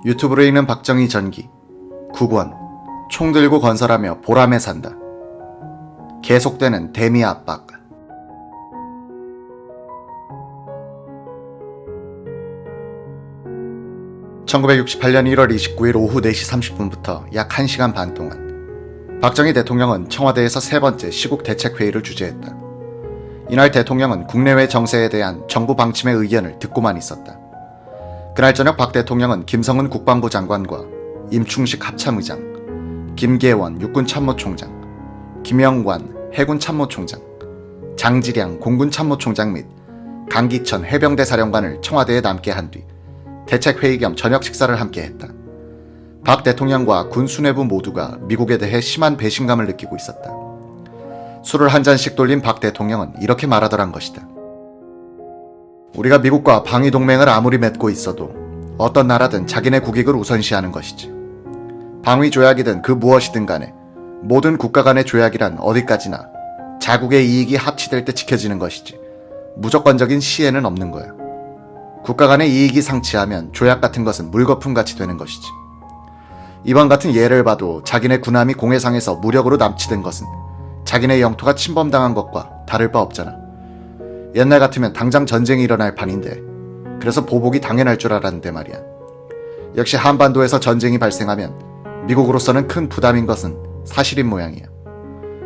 유튜브로 읽는 박정희 전기. 9권. 총 들고 건설하며 보람에 산다. 계속되는 대미 압박. (1968년 1월 29일) 오후 4시 30분부터 약 1시간 반 동안 박정희 대통령은 청와대에서 세 번째 시국 대책회의를 주재했다. 이날 대통령은 국내외 정세에 대한 정부 방침의 의견을 듣고만 있었다. 그날 저녁 박 대통령은 김성은 국방부 장관과 임충식 합참의장, 김계원 육군참모총장, 김영관 해군참모총장, 장지량 공군참모총장 및 강기천 해병대 사령관을 청와대에 남게 한 뒤 대책회의 겸 저녁 식사를 함께 했다. 박 대통령과 군 수뇌부 모두가 미국에 대해 심한 배신감을 느끼고 있었다. 술을 한 잔씩 돌린 박 대통령은 이렇게 말하더란 것이다. 우리가 미국과 방위동맹을 아무리 맺고 있어도 어떤 나라든 자기네 국익을 우선시하는 것이지. 방위조약이든 그 무엇이든 간에 모든 국가 간의 조약이란 어디까지나 자국의 이익이 합치될 때 지켜지는 것이지 무조건적인 시에는 없는 거야. 국가 간의 이익이 상치하면 조약 같은 것은 물거품같이 되는 것이지. 이번 같은 예를 봐도 자기네 군함이 공해상에서 무력으로 납치된 것은 자기네 영토가 침범당한 것과 다를 바 없잖아. 옛날 같으면 당장 전쟁이 일어날 판인데 그래서 보복이 당연할 줄 알았는데 말이야. 역시 한반도에서 전쟁이 발생하면 미국으로서는 큰 부담인 것은 사실인 모양이야.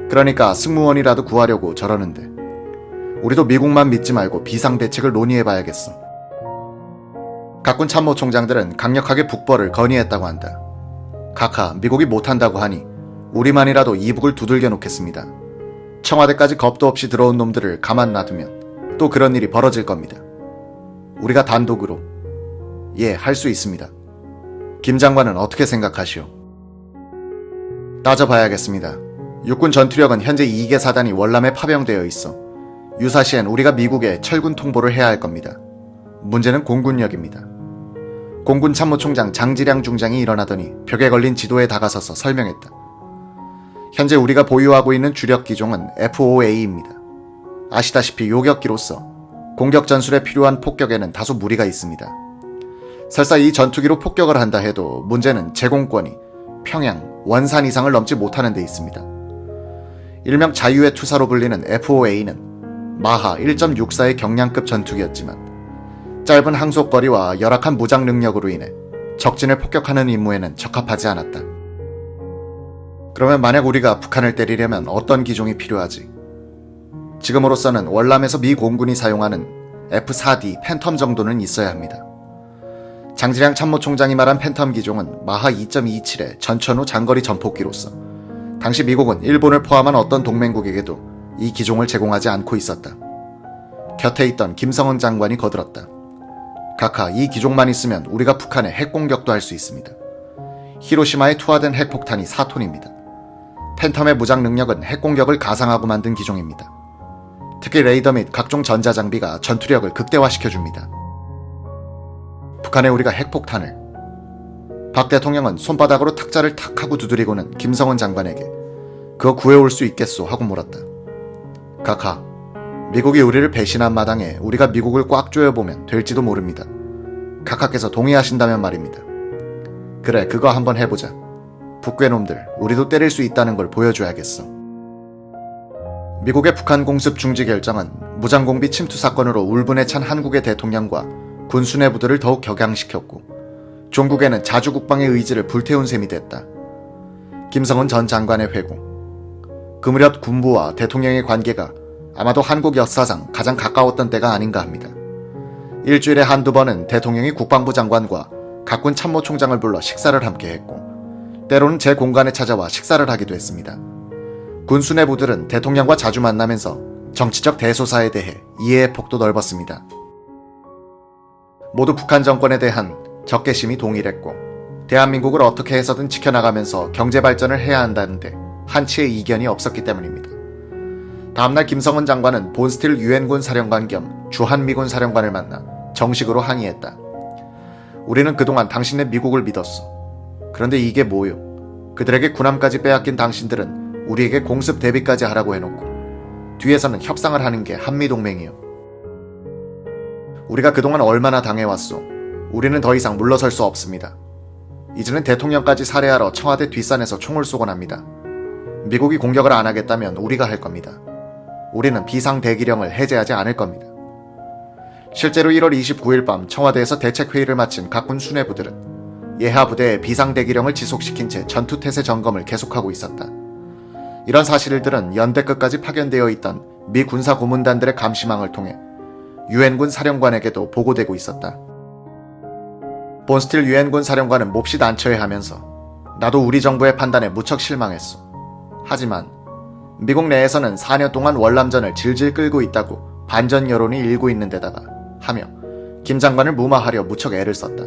그러니까 승무원이라도 구하려고 저러는데 우리도 미국만 믿지 말고 비상대책을 논의해봐야겠어. 각군 참모총장들은 강력하게 북벌을 건의했다고 한다. 각하, 미국이 못한다고 하니 우리만이라도 이북을 두들겨 놓겠습니다. 청와대까지 겁도 없이 들어온 놈들을 가만 놔두면 또 그런 일이 벌어질 겁니다. 우리가 단독으로 할 수 있습니다. 김 장관은 어떻게 생각하시오? 따져봐야겠습니다. 육군 전투력은 현재 2개 사단이 월남에 파병되어 있어 유사시엔 우리가 미국에 철군 통보를 해야 할 겁니다. 문제는 공군력입니다. 공군 참모총장 장지량 중장이 일어나더니 벽에 걸린 지도에 다가서서 설명했다. 현재 우리가 보유하고 있는 주력 기종은 F-5A입니다. 아시다시피 요격기로서 공격 전술에 필요한 폭격에는 다소 무리가 있습니다. 설사 이 전투기로 폭격을 한다 해도 문제는 제공권이 평양, 원산 이상을 넘지 못하는 데 있습니다. 일명 자유의 투사로 불리는 F-5A는 마하 1.64의 경량급 전투기였지만 짧은 항속거리와 열악한 무장 능력으로 인해 적진을 폭격하는 임무에는 적합하지 않았다. 그러면 만약 우리가 북한을 때리려면 어떤 기종이 필요하지? 지금으로서는 월남에서 미 공군이 사용하는 F-4D 팬텀 정도는 있어야 합니다. 장지량 참모총장이 말한 팬텀 기종은 마하 2.27의 전천후 장거리 전폭기로서 당시 미국은 일본을 포함한 어떤 동맹국에게도 이 기종을 제공하지 않고 있었다. 곁에 있던 김성은 장관이 거들었다. 각하, 이 기종만 있으면 우리가 북한에 핵공격도 할 수 있습니다. 히로시마에 투하된 핵폭탄이 4톤입니다. 팬텀의 무장 능력은 핵공격을 가상하고 만든 기종입니다. 특히 레이더 및 각종 전자장비가 전투력을 극대화시켜줍니다. 북한에 우리가 핵폭탄을. 박 대통령은 손바닥으로 탁자를 탁 하고 두드리고는 김성은 장관에게 그거 구해올 수 있겠소 하고 물었다. 각하, 미국이 우리를 배신한 마당에 우리가 미국을 꽉 조여보면 될지도 모릅니다. 각하께서 동의하신다면 말입니다. 그래, 그거 한번 해보자. 북괴놈들, 우리도 때릴 수 있다는 걸 보여줘야겠어. 미국의 북한 공습 중지 결정은 무장공비 침투 사건으로 울분에 찬 한국의 대통령과 군 수뇌부들을 더욱 격양시켰고 종국에는 자주국방의 의지를 불태운 셈이 됐다. 김성은 전 장관의 회고. 그 무렵 군부와 대통령의 관계가 아마도 한국 역사상 가장 가까웠던 때가 아닌가 합니다. 일주일에 한두 번은 대통령이 국방부 장관과 각군 참모총장을 불러 식사를 함께 했고 때로는 제 공간에 찾아와 식사를 하기도 했습니다. 군 수뇌부들은 대통령과 자주 만나면서 정치적 대소사에 대해 이해의 폭도 넓었습니다. 모두 북한 정권에 대한 적개심이 동일했고 대한민국을 어떻게 해서든 지켜나가면서 경제발전을 해야 한다는데 한치의 이견이 없었기 때문입니다. 다음날 김성은 장관은 본스틸 유엔군 사령관 겸 주한미군 사령관을 만나 정식으로 항의했다. 우리는 그동안 당신네 미국을 믿었어. 그런데 이게 뭐요? 그들에게 군함까지 빼앗긴 당신들은 우리에게 공습 대비까지 하라고 해놓고 뒤에서는 협상을 하는 게 한미동맹이요. 우리가 그동안 얼마나 당해왔소. 우리는 더 이상 물러설 수 없습니다. 이제는 대통령까지 살해하러 청와대 뒷산에서 총을 쏘곤 합니다. 미국이 공격을 안 하겠다면 우리가 할 겁니다. 우리는 비상대기령을 해제하지 않을 겁니다. 실제로 1월 29일 밤 청와대에서 대책회의를 마친 각군 수뇌부들은 예하 부대의 비상대기령을 지속시킨 채 전투태세 점검을 계속하고 있었다. 이런 사실들은 연대 끝까지 파견되어 있던 미 군사 고문단들의 감시망을 통해 유엔군 사령관에게도 보고되고 있었다. 본스틸 유엔군 사령관은 몹시 난처해하면서 나도 우리 정부의 판단에 무척 실망했어. 하지만 미국 내에서는 4년 동안 월남전을 질질 끌고 있다고 반전 여론이 일고 있는 데다가 하며 김 장관을 무마하려 무척 애를 썼다.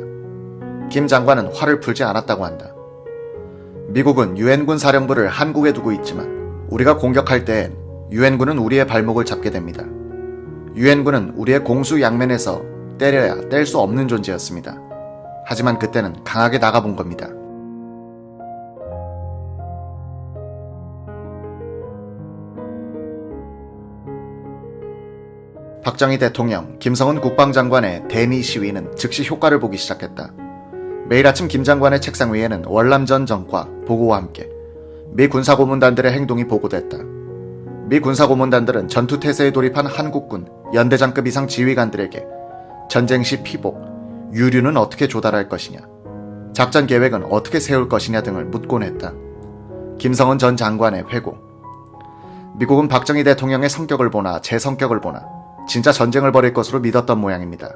김 장관은 화를 풀지 않았다고 한다. 미국은 유엔군 사령부를 한국에 두고 있지만 우리가 공격할 때엔 유엔군은 우리의 발목을 잡게 됩니다. 유엔군은 우리의 공수 양면에서 때려야 뗄 수 없는 존재였습니다. 하지만 그때는 강하게 나가본 겁니다. 박정희 대통령, 김성은 국방장관의 대미 시위는 즉시 효과를 보기 시작했다. 매일 아침 김 장관의 책상 위에는 월남전 전과 보고와 함께 미 군사고문단들의 행동이 보고됐다. 미 군사고문단들은 전투태세에 돌입한 한국군 연대장급 이상 지휘관들에게 전쟁 시 피복, 유류는 어떻게 조달할 것이냐, 작전 계획은 어떻게 세울 것이냐 등을 묻곤 했다. 김성은 전 장관의 회고. 미국은 박정희 대통령의 성격을 보나 제 성격을 보나 진짜 전쟁을 벌일 것으로 믿었던 모양입니다.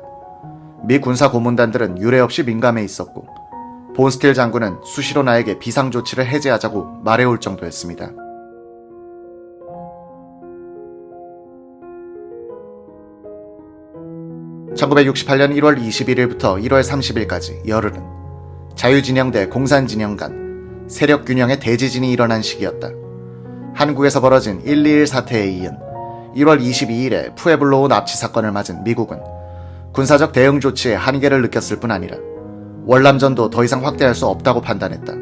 미 군사 고문단들은 유례 없이 민감해 있었고 본스틸 장군은 수시로 나에게 비상조치를 해제하자고 말해올 정도였습니다. (1968년 1월 21일부터 1월 30일까지) 열흘은 자유진영대 공산진영 간 세력균형의 대지진이 일어난 시기였다. 한국에서 벌어진 121 사태에 이은 1월 22일에 푸에블로우 납치 사건을 맞은 미국은 군사적 대응 조치에 한계를 느꼈을 뿐 아니라 월남전도 더 이상 확대할 수 없다고 판단했다.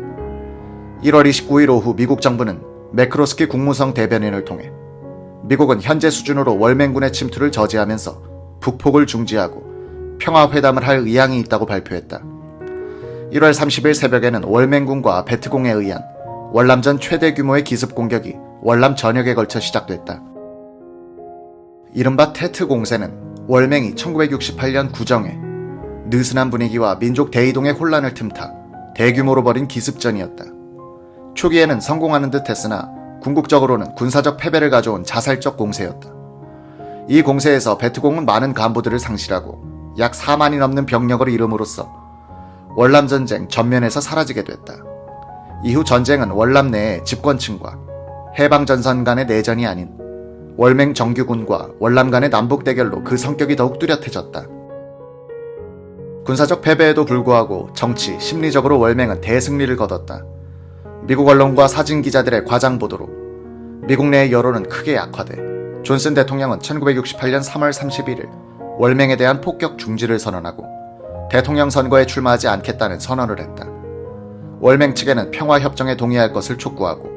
1월 29일 오후 미국 정부는 매크로스키 국무성 대변인을 통해 미국은 현재 수준으로 월맹군의 침투를 저지하면서 북폭을 중지하고 평화회담을 할 의향이 있다고 발표했다. 1월 30일 새벽에는 월맹군과 베트공에 의한 월남전 최대 규모의 기습 공격이 월남 전역에 걸쳐 시작됐다. 이른바 테트 공세는 월맹이 1968년 구정에 느슨한 분위기와 민족 대이동의 혼란을 틈타 대규모로 벌인 기습전이었다. 초기에는 성공하는 듯 했으나 궁극적으로는 군사적 패배를 가져온 자살적 공세였다. 이 공세에서 베트공은 많은 간부들을 상실하고 약 4만이 넘는 병력을 잃음으로써 월남전쟁 전면에서 사라지게 됐다. 이후 전쟁은 월남 내의 집권층과 해방전선 간의 내전이 아닌 월맹 정규군과 월남 간의 남북 대결로 그 성격이 더욱 뚜렷해졌다. 군사적 패배에도 불구하고 정치, 심리적으로 월맹은 대승리를 거뒀다. 미국 언론과 사진 기자들의 과장 보도로 미국 내의 여론은 크게 약화돼 존슨 대통령은 1968년 3월 31일 월맹에 대한 폭격 중지를 선언하고 대통령 선거에 출마하지 않겠다는 선언을 했다. 월맹 측에는 평화협정에 동의할 것을 촉구하고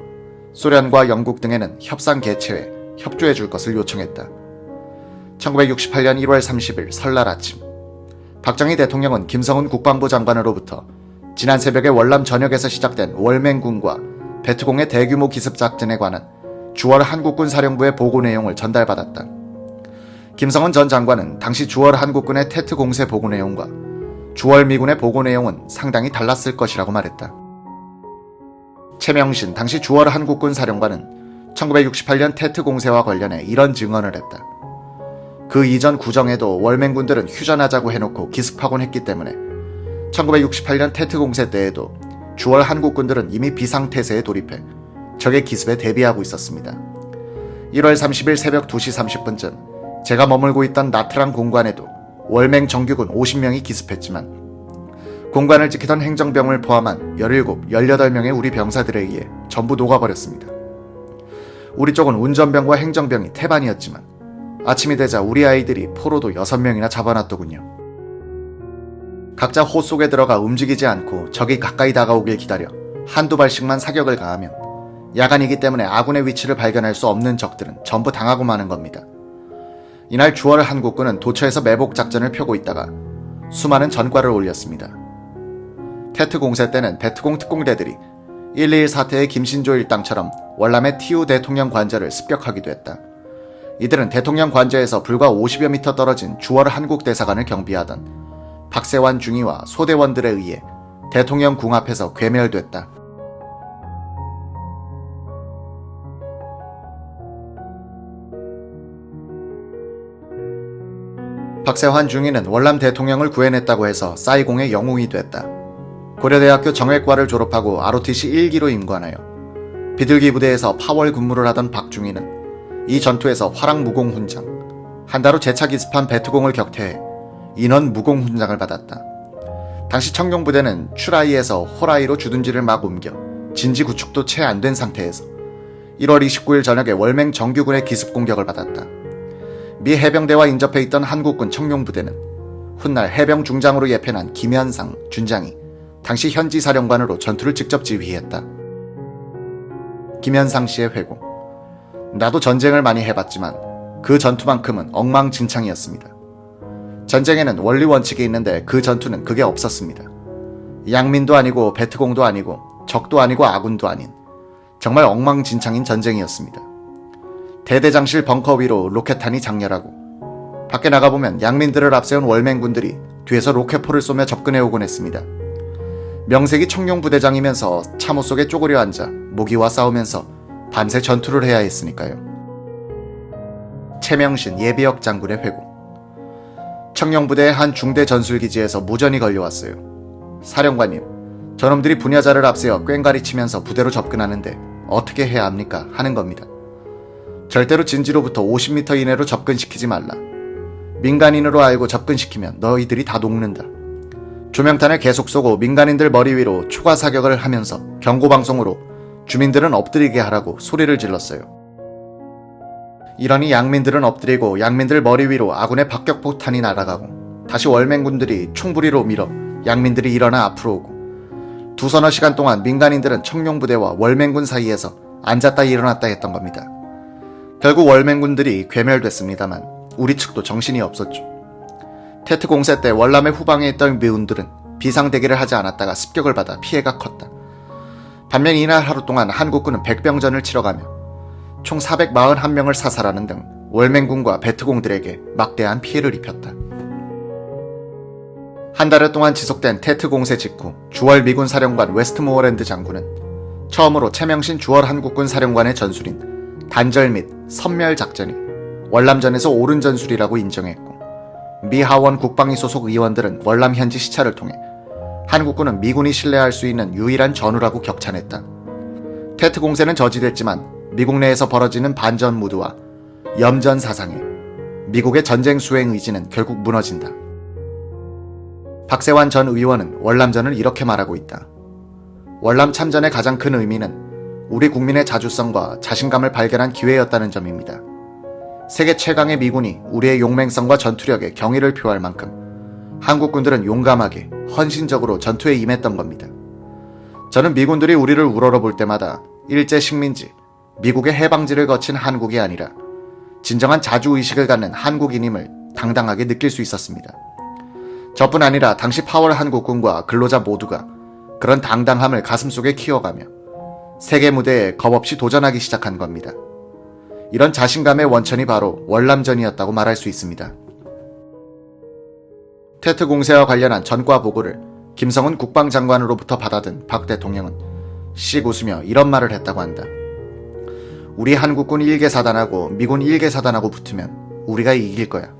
소련과 영국 등에는 협상 개최에 협조해 줄 것을 요청했다. 1968년 1월 30일 설날 아침, 박정희 대통령은 김성은 국방부 장관으로부터 지난 새벽에 월남 전역에서 시작된 월맹군과 베트공의 대규모 기습작전에 관한 주월 한국군 사령부의 보고 내용을 전달받았다. 김성은 전 장관은 당시 주월 한국군의 테트 공세 보고 내용과 주월 미군의 보고 내용은 상당히 달랐을 것이라고 말했다. 최명신 당시 주월 한국군 사령관은 1968년 테트 공세와 관련해 이런 증언을 했다. 그 이전 구정에도 월맹군들은 휴전하자고 해놓고 기습하곤 했기 때문에 1968년 테트 공세 때에도 주월 한국군들은 이미 비상태세에 돌입해 적의 기습에 대비하고 있었습니다. 1월 30일 새벽 2시 30분쯤 제가 머물고 있던 나트랑 공관에도 월맹 정규군 50명이 기습했지만 공관을 지키던 행정병을 포함한 17, 18명의 우리 병사들에 의해 전부 녹아버렸습니다. 우리 쪽은 운전병과 행정병이 태반이었지만 아침이 되자 우리 아이들이 포로도 6명이나 잡아놨더군요. 각자 호 속에 들어가 움직이지 않고 적이 가까이 다가오길 기다려 한두 발씩만 사격을 가하면 야간이기 때문에 아군의 위치를 발견할 수 없는 적들은 전부 당하고 마는 겁니다. 이날 주월 한국군은 도처에서 매복 작전을 펴고 있다가 수많은 전과를 올렸습니다. 테트 공세 때는 베트공 특공대들이 1.21 사태의 김신조 일당처럼 월남의 TU 대통령 관저를 습격하기도 했다. 이들은 대통령 관저에서 불과 50여 미터 떨어진 주월 한국대사관을 경비하던 박세환 중위와 소대원들에 의해 대통령 궁 앞에서 괴멸됐다. 박세환 중위는 월남 대통령을 구해냈다고 해서 사이공의 영웅이 됐다. 고려대학교 정외과를 졸업하고 ROTC 1기로 임관하여 비둘기 부대에서 파월 근무를 하던 박중위는 이 전투에서 화랑 무공 훈장, 한 달 후 재차 기습한 베트공을 격퇴해 인원 무공 훈장을 받았다. 당시 청룡부대는 추라이에서 호라이로 주둔지를 막 옮겨 진지 구축도 채 안 된 상태에서 1월 29일 저녁에 월맹 정규군의 기습 공격을 받았다. 미 해병대와 인접해 있던 한국군 청룡부대는 훗날 해병 중장으로 예편한 김현상 준장이 당시 현지 사령관으로 전투를 직접 지휘했다. 김현상 씨의 회고. 나도 전쟁을 많이 해봤지만 그 전투만큼은 엉망진창이었습니다. 전쟁에는 원리 원칙이 있는데 그 전투는 그게 없었습니다. 양민도 아니고 베트공도 아니고 적도 아니고 아군도 아닌 정말 엉망진창인 전쟁이었습니다. 대대장실 벙커 위로 로켓탄이 장렬하고 밖에 나가보면 양민들을 앞세운 월맹군들이 뒤에서 로켓포를 쏘며 접근해오곤 했습니다. 명색이 청룡부대장이면서 참호 속에 쪼그려 앉아 모기와 싸우면서 밤새 전투를 해야 했으니까요. 최명신 예비역 장군의 회고. 청룡부대의 한 중대 전술기지에서 무전이 걸려왔어요. 사령관님, 저놈들이 분야자를 앞세워 꽹가리 치면서 부대로 접근하는데 어떻게 해야 합니까? 하는 겁니다. 절대로 진지로부터 50m 이내로 접근시키지 말라. 민간인으로 알고 접근시키면 너희들이 다 녹는다. 조명탄을 계속 쏘고 민간인들 머리 위로 초과 사격을 하면서 경고방송으로 주민들은 엎드리게 하라고 소리를 질렀어요. 이러니 양민들은 엎드리고 양민들 머리 위로 아군의 박격포탄이 날아가고 다시 월맹군들이 총부리로 밀어 양민들이 일어나 앞으로 오고 두서너 시간 동안 민간인들은 청룡부대와 월맹군 사이에서 앉았다 일어났다 했던 겁니다. 결국 월맹군들이 괴멸됐습니다만 우리 측도 정신이 없었죠. 테트 공세 때 월남의 후방에 있던 미군들은 비상대기를 하지 않았다가 습격을 받아 피해가 컸다. 반면 이날 하루 동안 한국군은 백병전을 치러가며 총 441명을 사살하는 등 월맹군과 베트공들에게 막대한 피해를 입혔다. 한 달여 동안 지속된 테트 공세 직후 주월 미군 사령관 웨스트모어랜드 장군은 처음으로 최명신 주월 한국군 사령관의 전술인 단절 및 선멸 작전이 월남전에서 옳은 전술이라고 인정했고 미 하원 국방위 소속 의원들은 월남 현지 시찰을 통해 한국군은 미군이 신뢰할 수 있는 유일한 전우라고 격찬했다. 테트 공세는 저지됐지만 미국 내에서 벌어지는 반전 무드와 염전 사상에 미국의 전쟁 수행 의지는 결국 무너진다. 박세환 전 의원은 월남전을 이렇게 말하고 있다. 월남 참전의 가장 큰 의미는 우리 국민의 자주성과 자신감을 발견한 기회였다는 점입니다. 세계 최강의 미군이 우리의 용맹성과 전투력에 경의를 표할 만큼 한국군들은 용감하게 헌신적으로 전투에 임했던 겁니다. 저는 미군들이 우리를 우러러볼 때마다 일제 식민지, 미국의 해방지를 거친 한국이 아니라 진정한 자주의식을 갖는 한국인임을 당당하게 느낄 수 있었습니다. 저뿐 아니라 당시 파월 한국군과 근로자 모두가 그런 당당함을 가슴속에 키워가며 세계 무대에 겁없이 도전하기 시작한 겁니다. 이런 자신감의 원천이 바로 월남전이었다고 말할 수 있습니다. 테트 공세와 관련한 전과 보고를 김성은 국방장관으로부터 받아든 박 대통령은 씩 웃으며 이런 말을 했다고 한다. 우리 한국군 1개 사단하고 미군 1개 사단하고 붙으면 우리가 이길 거야.